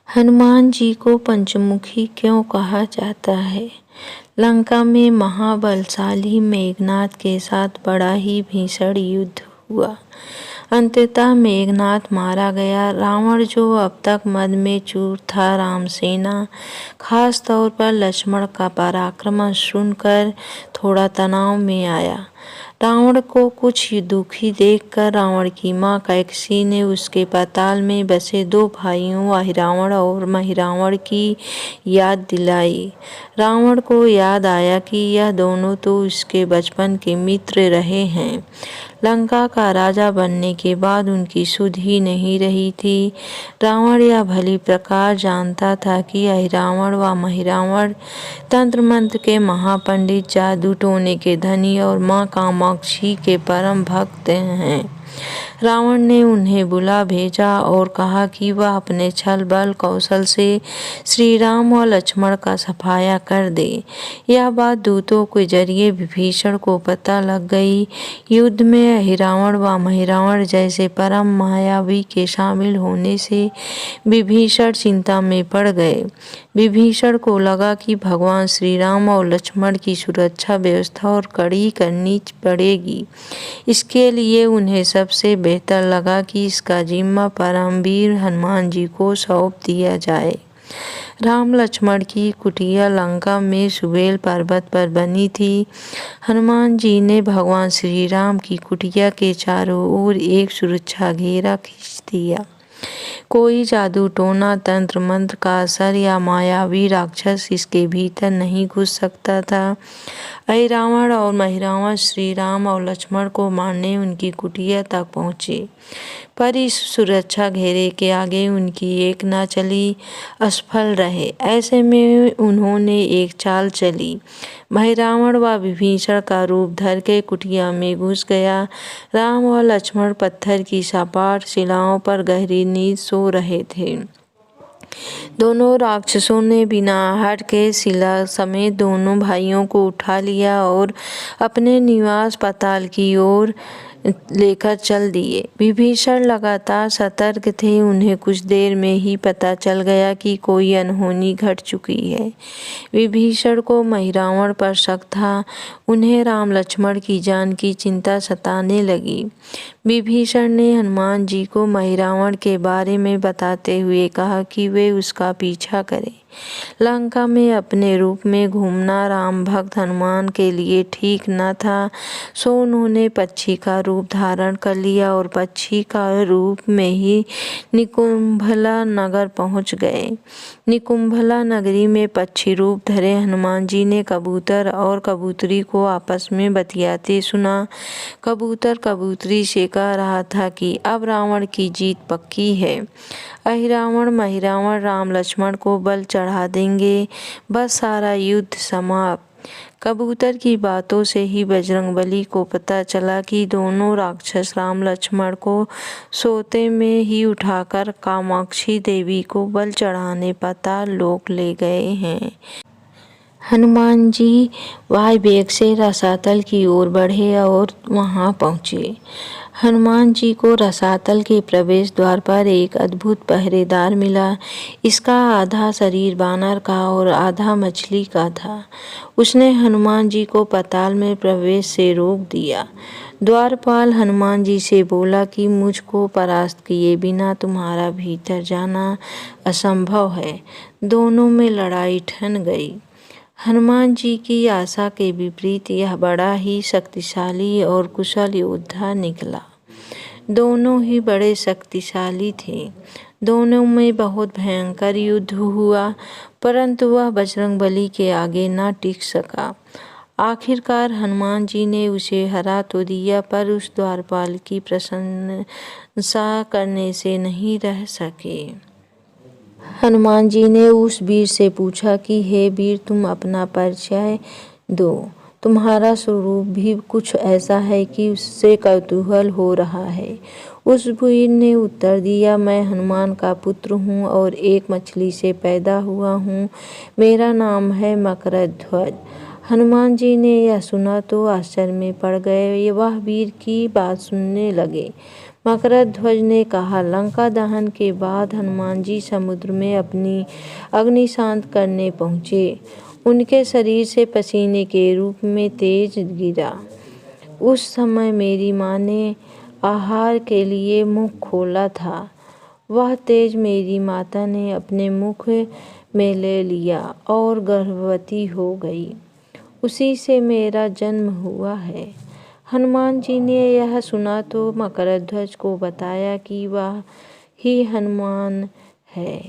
हनुमान जी को पंचमुखी क्यों कहा जाता है? लंका में महाबलशाली मेघनाद के साथ बड़ा ही भीषण युद्ध हुआ। अंततः मेघनाद मारा गया। रावण, जो अब तक मद में चूर था, रामसेना, खास तौर पर लक्ष्मण का पराक्रम सुनकर थोड़ा तनाव में आया। रावण को कुछ दुखी देखकर रावण की मां कैकसी ने उसके पाताल में बसे दो भाइयों अहिरावण और महिरावण की याद दिलाई। रावण को याद आया कि यह दोनों तो उसके बचपन के मित्र रहे हैं। लंका का राजा बनने के बाद उनकी सुध ही नहीं रही थी। रावण यह भली प्रकार जानता था कि अहिरावण व महिरावण तंत्र मंत्र के महापंडित, जादू टोने के धनी और मां कामाक्षी के परम भक्त हैं। रावण ने उन्हें बुला भेजा और कहा कि वह अपने छल बल कौशल से श्री राम और लक्ष्मण का सफाया कर दे। यह बात दूतों के जरिए विभीषण को पता लग गई। युद्ध में अहिरावण व महिरावण जैसे परम मायावी के शामिल होने से विभीषण चिंता में पड़ गए। विभीषण को लगा कि भगवान श्री राम और लक्ष्मण की सुरक्षा व्यवस्था और कड़ी करनी पड़ेगी। इसके लिए उन्हें सबसे बेहतर लगा कि इसका जिम्मा परमवीर हनुमान जी को सौंप दिया जाए। राम लक्ष्मण की कुटिया लंका में सुबेल पर्वत पर बनी थी। हनुमान जी ने भगवान श्री राम की कुटिया के चारों ओर एक सुरक्षा घेरा खींच दिया। कोई जादू टोना, तंत्र मंत्र का असर या मायावी राक्षस इसके भीतर नहीं घुस सकता था। अहिरावण और महिरावण श्री राम और लक्ष्मण को मारने उनकी कुटिया तक पहुँचे, पर इस सुरक्षा घेरे के आगे उनकी एक न चली, असफल रहे। ऐसे में उन्होंने एक चाल चली। महिरावण व विभीषण का रूप धर के कुटिया में घुस गया। राम और लक्ष्मण पत्थर की सपाट शिलाओं पर गहरी नींद सो रहे थे। दोनों राक्षसों ने बिना आहट के शिला समेत दोनों भाइयों को उठा लिया और अपने निवास पाताल की ओर लेकर चल दिए। विभीषण लगातार सतर्क थे। उन्हें कुछ देर में ही पता चल गया कि कोई अनहोनी घट चुकी है। विभीषण को महिरावण पर शक था। उन्हें राम लक्ष्मण की जान की चिंता सताने लगी। विभीषण ने हनुमान जी को महिरावण के बारे में बताते हुए कहा कि वे उसका पीछा करें। लंका में अपने रूप में घूमना राम भक्त हनुमान के लिए ठीक न था, सो उन्होंने पक्षी का रूप धारण कर लिया और पक्षी का रूप में ही निकुंभला नगर पहुंच गए। निकुंभला नगरी में पक्षी रूप धरे हनुमान जी ने कबूतर और कबूतरी को आपस में बतियाते सुना। कबूतर कबूतरी से कह रहा था कि अब रावण की जीत पक्की है। अहिरावण महिरावण राम लक्ष्मण को बल चढ़ा देंगे, बस सारा युद्ध समाप्त। कबूतर की बातों से ही बजरंगबली को पता चला कि दोनों राक्षस राम लक्ष्मण को सोते में ही उठाकर कामाक्षी देवी को बल चढ़ाने पाताल लोक ले गए हैं। हनुमान जी वायु वेग से रसातल की ओर बढ़े और वहां पहुंचे। हनुमान जी को रसातल के प्रवेश द्वार पर एक अद्भुत पहरेदार मिला। इसका आधा शरीर बानर का और आधा मछली का था। उसने हनुमान जी को पाताल में प्रवेश से रोक दिया। द्वारपाल हनुमान जी से बोला कि मुझको परास्त किए बिना तुम्हारा भीतर जाना असंभव है। दोनों में लड़ाई ठन गई। हनुमान जी की आशा के विपरीत यह बड़ा ही शक्तिशाली और कुशल योद्धा निकला। दोनों ही बड़े शक्तिशाली थे। दोनों में बहुत भयंकर युद्ध हुआ, परंतु वह बजरंगबली के आगे न टिक सका। आखिरकार हनुमान जी ने उसे हरा तो दिया, पर उस द्वारपाल की प्रशंसा करने से नहीं रह सके। हनुमान जी ने उस वीर से पूछा कि हे वीर, तुम अपना परिचय दो। तुम्हारा स्वरूप भी कुछ ऐसा है कि उससे कौतूहल हो रहा है। उस वीर ने उत्तर दिया, मैं हनुमान का पुत्र हूँ और एक मछली से पैदा हुआ हूँ। मेरा नाम है मकरध्वज। हनुमान जी ने यह सुना तो आश्चर्य में पड़ गए। वह वीर की बात सुनने लगे। मकरध्वज ने कहा, लंका दहन के बाद हनुमान जी समुद्र में अपनी अग्नि शांत करने पहुँचे। उनके शरीर से पसीने के रूप में तेज गिरा। उस समय मेरी माँ ने आहार के लिए मुख खोला था। वह तेज मेरी माता ने अपने मुख में ले लिया और गर्भवती हो गई। उसी से मेरा जन्म हुआ है। हनुमान जी ने यह सुना तो मकरध्वज को बताया कि वह ही हनुमान है।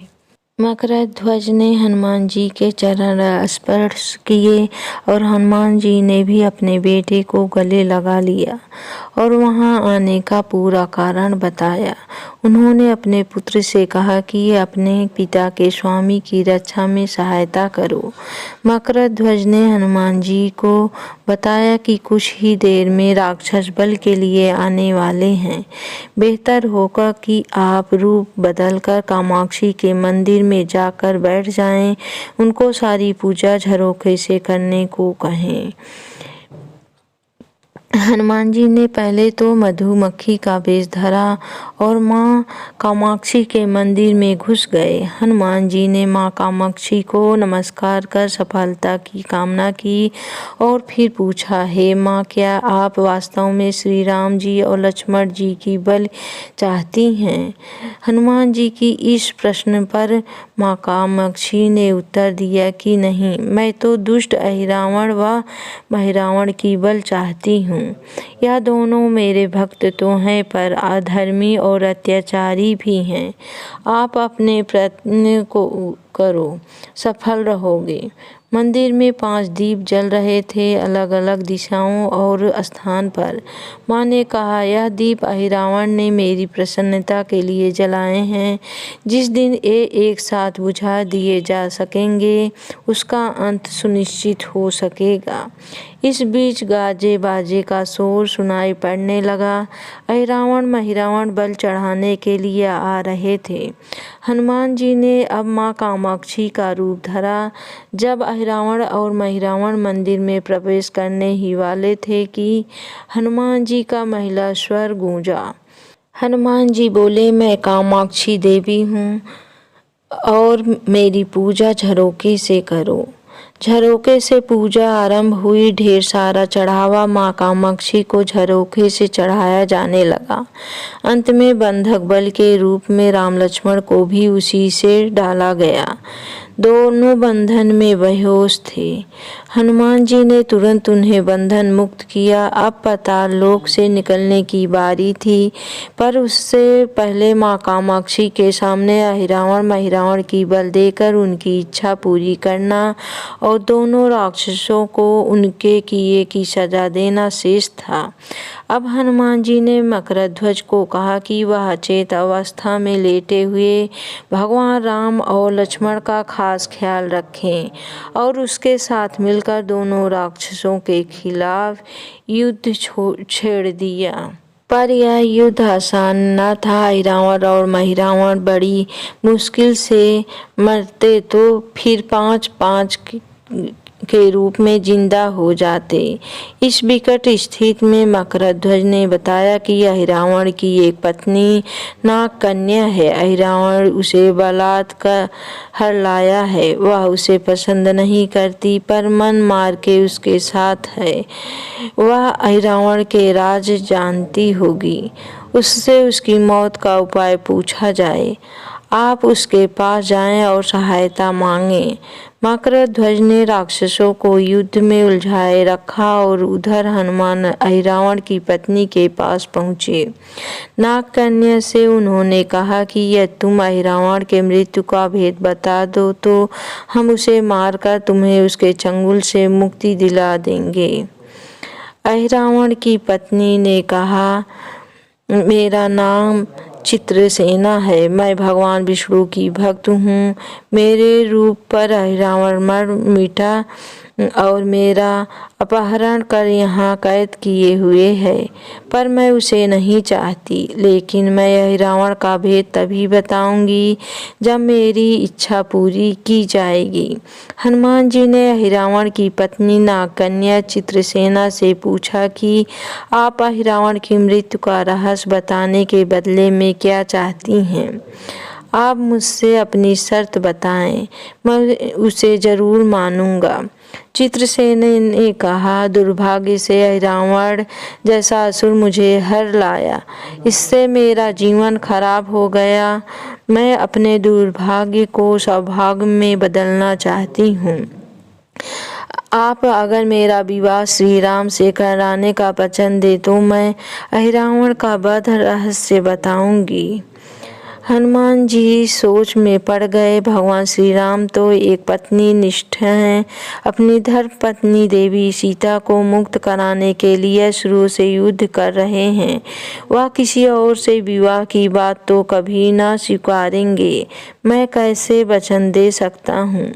मकरध्वज ने हनुमान जी के चरण स्पर्श किए और हनुमान जी ने भी अपने बेटे को गले लगा लिया और वहां आने का पूरा कारण बताया। उन्होंने अपने पुत्र से कहा कि अपने पिता के स्वामी की रक्षा में सहायता करो। मकरध्वज ने हनुमान जी को बताया कि कुछ ही देर में राक्षस बल के लिए आने वाले हैं। बेहतर होगा कि आप रूप बदलकर कामाक्षी के मंदिर में जाकर बैठ जाएं। उनको सारी पूजा झरोखे से करने को कहें। हनुमान जी ने पहले तो मधुमक्खी का वेश धरा और माँ कामाक्षी के मंदिर में घुस गए। हनुमान जी ने माँ कामाक्षी को नमस्कार कर सफलता की कामना की और फिर पूछा, हे माँ, क्या आप वास्तव में श्री राम जी और लक्ष्मण जी की बलि चाहती हैं? हनुमान जी की इस प्रश्न पर माँ कामाक्षी ने उत्तर दिया कि नहीं, मैं तो दुष्ट अहिरावण व महिरावण की बलि चाहती हूँ। यह दोनों मेरे भक्त तो हैं पर अधर्मी और अत्याचारी भी हैं। आप अपने प्रयत्न को करो, सफल रहोगे। मंदिर में 5 दीप जल रहे थे, अलग अलग दिशाओं और स्थान पर। माँ ने कहा, यह दीप अहिरावण ने मेरी प्रसन्नता के लिए जलाए हैं। जिस दिन ये एक साथ बुझा दिए जा सकेंगे उसका अंत सुनिश्चित हो सकेगा। इस बीच गाजे बाजे का शोर सुनाई पड़ने लगा। अहिरावण महिरावण बल चढ़ाने के लिए आ रहे थे। हनुमान जी ने अब माँ कामाक्षी का रूप धरा। जब अहिरावण और महिरावण मंदिर में प्रवेश करने ही वाले थे कि हनुमान जी का महिला स्वर गूंजा। हनुमान जी बोले, मैं कामाक्षी देवी हूँ और मेरी पूजा झरोके से करो। झरोके से पूजा आरंभ हुई। ढेर सारा चढ़ावा माँ कामाक्षी को झरोके से चढ़ाया जाने लगा। अंत में बंधक बल के रूप में राम लक्ष्मण को भी उसी से डाला गया। दोनों बंधन में बेहोश थे। हनुमान जी ने तुरंत उन्हें बंधन मुक्त किया। अब पाताल लोक से निकलने की बारी थी, पर उससे पहले माँ कामाक्षी के सामने अहिरावण महिरावण की बलि देकर उनकी इच्छा पूरी करना और दोनों राक्षसों को उनके किए की सजा देना शेष था। अब हनुमान जी ने मकरध्वज को कहा कि वह अचेत अवस्था में लेटे हुए भगवान राम और लक्ष्मण का खास ख्याल रखें और उसके साथ मिलकर दोनों राक्षसों के खिलाफ युद्ध छेड़ दिया। पर यह युद्ध आसान न था। अहिरावण और महिरावण बड़ी मुश्किल से मरते तो फिर 5-5 के रूप में जिंदा हो जाते। इस विकट स्थिति में मकरध्वज ने बताया कि अहिरावण की एक पत्नी नाग कन्या है। अहिरावण उसे बलात्कार लाया है। वह उसे पसंद नहीं करती पर मन मार के उसके साथ है। वह अहिरावण के राज जानती होगी। उससे उसकी मौत का उपाय पूछा जाए। आप उसके पास जाएं और सहायता मांगें। मकरध्वज ने राक्षसों को युद्ध में उलझाए रखा और उधर हनुमान अहिरावण की पत्नी के पास पहुँचे। नागकन्या से उन्होंने कहा कि यदि तुम अहिरावण के मृत्यु का भेद बता दो तो हम उसे मारकर तुम्हें उसके चंगुल से मुक्ति दिला देंगे। अहिरावण की पत्नी ने कहा, मेरा नाम चित्रसेना है। मैं भगवान विष्णु की भक्त हूँ। मेरे रूप पर अहिरावण मर मिटा और मेरा अपहरण कर यहाँ कैद किए हुए है, पर मैं उसे नहीं चाहती। लेकिन मैं यह रावण का भेद तभी बताऊंगी जब मेरी इच्छा पूरी की जाएगी। हनुमान जी ने रावण की पत्नी नागकन्या चित्रसेना से पूछा कि आप रावण की मृत्यु का रहस्य बताने के बदले में क्या चाहती हैं। आप मुझसे अपनी शर्त बताएं, मैं उसे जरूर मानूंगा। चित्रसेन ने कहा, दुर्भाग्य से रावण जैसा असुर मुझे हर लाया, इससे मेरा जीवन खराब हो गया। मैं अपने दुर्भाग्य को सौभाग्य में बदलना चाहती हूँ। आप अगर मेरा विवाह श्री राम से कराने का वचन दे तो मैं रावण का वध रहस्य बताऊंगी। हनुमान जी सोच में पड़ गए। भगवान श्री राम तो एक पत्नी निष्ठ हैं। अपनी धर्म पत्नी देवी सीता को मुक्त कराने के लिए शुरू से युद्ध कर रहे हैं। वह किसी और से विवाह की बात तो कभी न स्वीकारेंगे। मैं कैसे वचन दे सकता हूँ।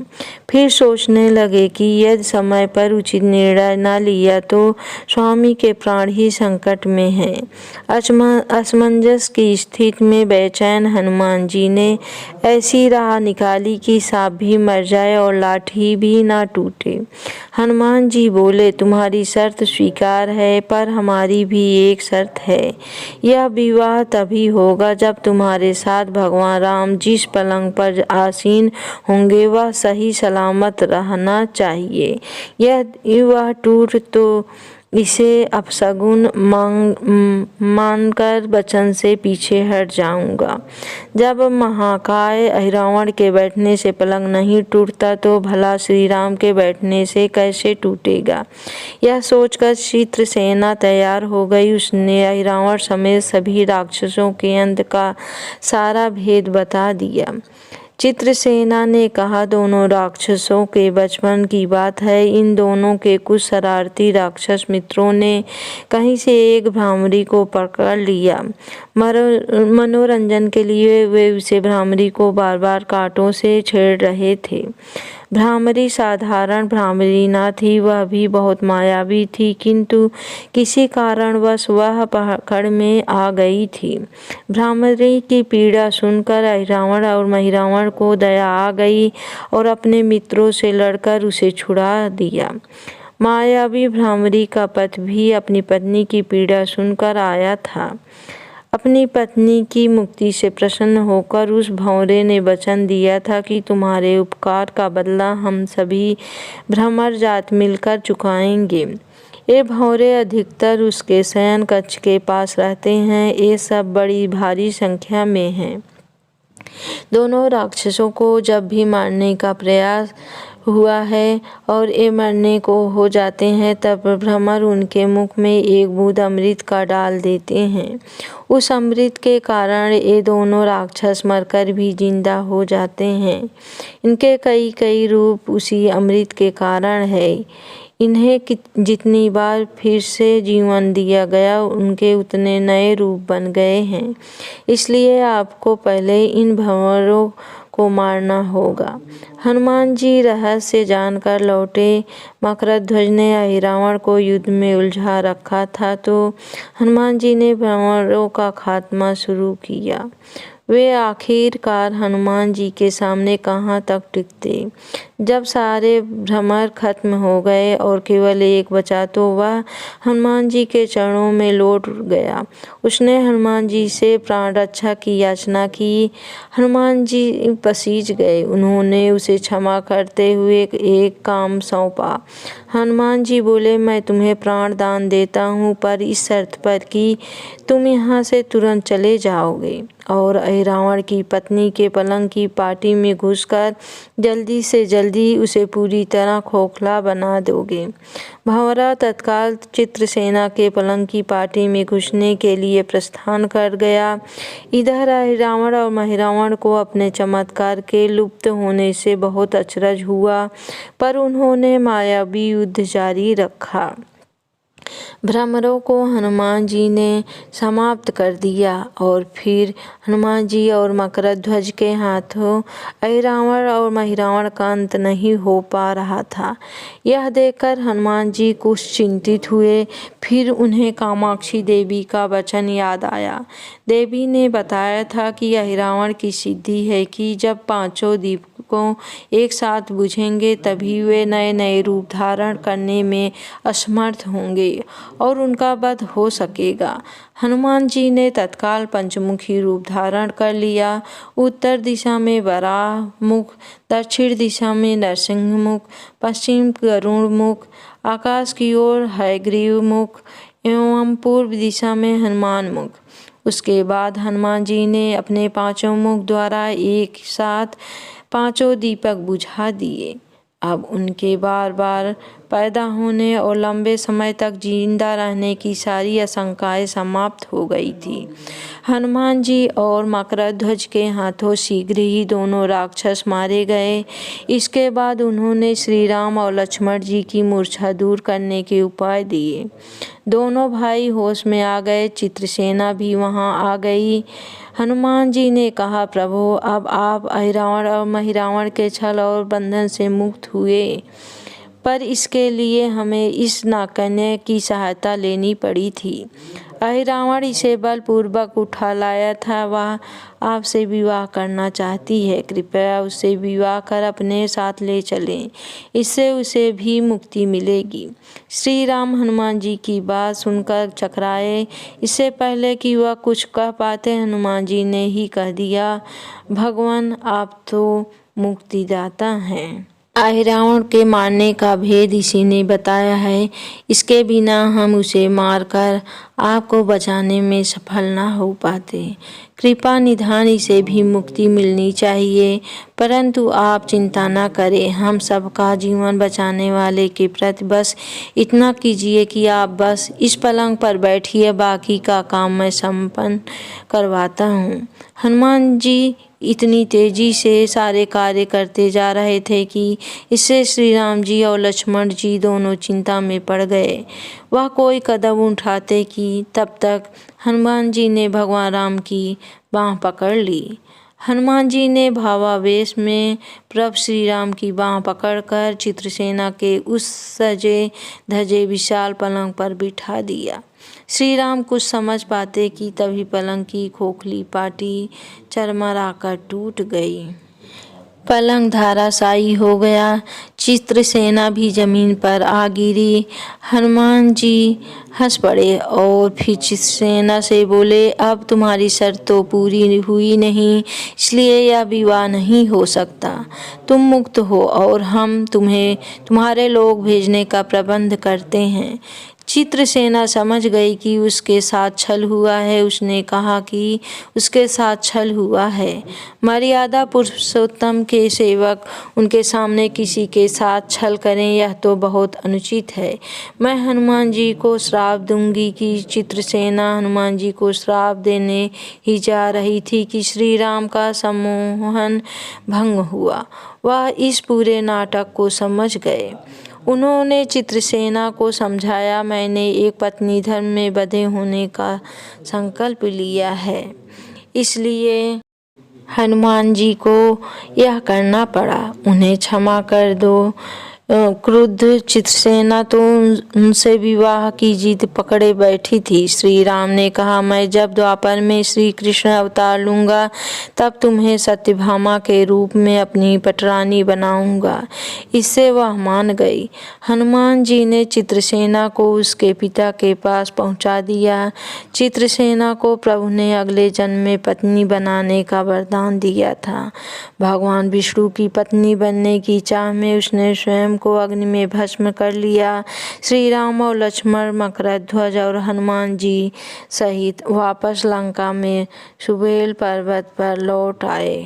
फिर सोचने लगे कि यदि समय पर उचित निर्णय न लिया तो स्वामी के प्राण ही संकट में हैं। असमंजस की स्थिति में बेचैन हनुमान जी ने ऐसी राह निकाली कि सांप भी मर जाए और लाठी भी ना टूटे। हनुमान जी बोले, तुम्हारी शर्त स्वीकार है, पर हमारी भी एक शर्त है। यह विवाह तभी होगा जब तुम्हारे साथ भगवान राम जिस पलंग पर आसीन होंगे वह सही सलामत रहना चाहिए। यदि वह टूट तो इसे अपशगुन मानकर वचन से पीछे हट जाऊंगा। जब महाकाय रावण के बैठने से पलंग नहीं टूटता तो भला श्री राम के बैठने से कैसे टूटेगा। यह सोचकर चित्रसेना तैयार हो गई। उसने रावण समेत सभी राक्षसों के अंत का सारा भेद बता दिया। चित्रसेना ने कहा, दोनों राक्षसों के बचपन की बात है। इन दोनों के कुछ शरारती राक्षस मित्रों ने कहीं से एक भ्रामरी को पकड़ लिया। मनोरंजन के लिए वे उसे भ्रामरी को बार बार कांटों से छेड़ रहे थे। भ्रामरी साधारण भ्रामरी न थी, वह भी बहुत मायावी थी, किंतु किसी कारणवश वह पकड़ में आ गई थी। भ्रामरी की पीड़ा सुनकर रावण और महिरावण को दया आ गई और अपने मित्रों से लड़कर उसे छुड़ा दिया। मायावी भ्रामरी का पति भी अपनी पत्नी की पीड़ा सुनकर आया था। अपनी पत्नी की मुक्ति से प्रसन्न होकर उस भंवरे ने वचन दिया था कि तुम्हारे उपकार का बदला हम सभी भ्रमर जात मिलकर चुकाएंगे। ये भंवरे अधिकतर उसके शयन कक्ष के पास रहते हैं। ये सब बड़ी भारी संख्या में हैं। दोनों राक्षसों को जब भी मारने का प्रयास हुआ है और ये मरने को हो जाते हैं तब भ्रमर उनके मुख में एक बूंद अमृत का डाल देते हैं। उस अमृत के कारण ये दोनों राक्षस मरकर भी जिंदा हो जाते हैं। इनके कई कई रूप उसी अमृत के कारण है। इन्हें जितनी बार फिर से जीवन दिया गया उनके उतने नए रूप बन गए हैं। इसलिए आपको पहले इन भंवरों को मारना होगा। हनुमान जी रहस्य जानकर लौटे। मकरध्वज ने रावण को युद्ध में उलझा रखा था तो हनुमान जी ने भंवरों का खात्मा शुरू किया। वे आखिरकार हनुमान जी के सामने कहाँ तक टिकते। जब सारे भ्रमर खत्म हो गए और केवल एक बचा तो वह हनुमान जी के चरणों में लौट गया। उसने हनुमान जी से प्राण रक्षा की याचना की। हनुमान जी पसीज गए। उन्होंने उसे क्षमा करते हुए एक काम सौंपा। हनुमान जी बोले, मैं तुम्हें प्राण दान देता हूँ, पर इस शर्त पर कि तुम यहाँ से तुरंत चले जाओगे और रावण की पत्नी के पलंग की पाटी में घुसकर जल्दी से जल्दी उसे पूरी तरह खोखला बना दोगे। भंवरा तत्काल चित्रसेना के पलंग की पाटी में घुसने के लिए प्रस्थान कर गया। इधर रावण और महिरावण को अपने चमत्कार के लुप्त होने से बहुत अचरज हुआ, पर उन्होंने मायावी युद्ध जारी रखा। भ्रमरों को हनुमान जी ने समाप्त कर दिया और फिर हनुमान जी और मकरध्वज के हाथों अहिरावण और महिरावण का अंत नहीं हो पा रहा था। यह देखकर हनुमान जी कुछ चिंतित हुए। फिर उन्हें कामाक्षी देवी का वचन याद आया। देवी ने बताया था कि अहिरावण की सिद्धि है कि जब पांचों दीपकों एक साथ बुझेंगे तभी वे नए नए रूप धारण करने में असमर्थ होंगे और उनका वध हो सकेगा। हनुमान जी ने तत्काल पंचमुखी रूप धारण कर लिया। उत्तर दिशा में वराह मुख, दक्षिण दिशा में नरसिंह मुख, पश्चिम गरुड़ मुख, आकाश की ओर हयग्रीव मुख एवं पूर्व दिशा में हनुमान मुख। उसके बाद हनुमान जी ने अपने पांचों मुख द्वारा एक साथ पांचों दीपक बुझा दिए। अब उनके बार बार पैदा होने और लंबे समय तक जिंदा रहने की सारी आशंकाएं समाप्त हो गई थी। हनुमान जी और मकरध्वज के हाथों शीघ्र ही दोनों राक्षस मारे गए। इसके बाद उन्होंने श्री राम और लक्ष्मण जी की मूर्छा दूर करने के उपाय दिए। दोनों भाई होश में आ गए। चित्रसेना भी वहां आ गई। हनुमान जी ने कहा, प्रभु अब आप अहिरावण और महिरावण के छल और बंधन से मुक्त हुए, पर इसके लिए हमें इस नाकन्या की सहायता लेनी पड़ी थी। अहिरावण इसे बलपूर्वक उठा लाया था। वह आपसे विवाह करना चाहती है। कृपया उससे विवाह कर अपने साथ ले चलें, इससे उसे भी मुक्ति मिलेगी। श्री राम हनुमान जी की बात सुनकर चकराए। इससे पहले कि वह कुछ कह पाते हनुमान जी ने ही कह दिया, भगवान आप तो मुक्तिदाता हैं। अहिरावण के मारने का भेद इसी ने बताया है। इसके बिना हम उसे मारकर आपको बचाने में सफल ना हो पाते। कृपा निधान इसे भी मुक्ति मिलनी चाहिए, परंतु आप चिंता न करें। हम सबका जीवन बचाने वाले के प्रति बस इतना कीजिए कि आप बस इस पलंग पर बैठिए, बाकी का काम मैं संपन्न करवाता हूँ। हनुमान जी इतनी तेजी से सारे कार्य करते जा रहे थे कि इससे श्री राम जी और लक्ष्मण जी दोनों चिंता में पड़ गए। वह कोई कदम उठाते कि तब तक हनुमान जी ने भगवान राम की बाँह पकड़ ली। हनुमान जी ने भावावेश में प्रभु श्री राम की बाँह पकड़कर चित्रसेना के उस सजे धजे विशाल पलंग पर बिठा दिया। श्री राम कुछ समझ पाते कि तभी पलंग की खोखली पाटी चरमराकर टूट गई। पलंग धराशायी हो गया। चित्रसेना भी जमीन पर आ गिरी। हनुमान जी हंस पड़े और फिर चित्रसेना से बोले, अब तुम्हारी शर्त तो पूरी हुई नहीं, इसलिए यह विवाह नहीं हो सकता। तुम मुक्त हो और हम तुम्हें तुम्हारे लोग भेजने का प्रबंध करते हैं। चित्रसेना समझ गई कि उसके साथ छल हुआ है। उसने कहा कि उसके साथ छल हुआ है। मर्यादा पुरुषोत्तम के सेवक उनके सामने किसी के साथ छल करें, यह तो बहुत अनुचित है। मैं हनुमान जी को श्राप दूंगी। कि चित्रसेना हनुमान जी को श्राप देने ही जा रही थी कि श्री राम का सम्मोहन भंग हुआ। वह इस पूरे नाटक को समझ गए। उन्होंने चित्रसेना को समझाया, मैंने एक पत्नी धर्म में बंधे होने का संकल्प लिया है, इसलिए हनुमान जी को यह करना पड़ा। उन्हें क्षमा कर दो। क्रुद्ध चित्रसेना तो उनसे विवाह की जिद पकड़े बैठी थी। श्री राम ने कहा, मैं जब द्वापर में श्री कृष्ण अवतार लूँगा तब तुम्हें सत्यभामा के रूप में अपनी पटरानी बनाऊंगा। इससे वह मान गई। हनुमान जी ने चित्रसेना को उसके पिता के पास पहुंचा दिया। चित्रसेना को प्रभु ने अगले जन्म में पत्नी बनाने का वरदान दिया था। भगवान विष्णु की पत्नी बनने की चाह में उसने स्वयं को अग्नि में भस्म कर लिया। श्री राम और लक्ष्मण, मकरध्वज और हनुमान जी सहित वापस लंका में सुबेल पर्वत पर लौट आए।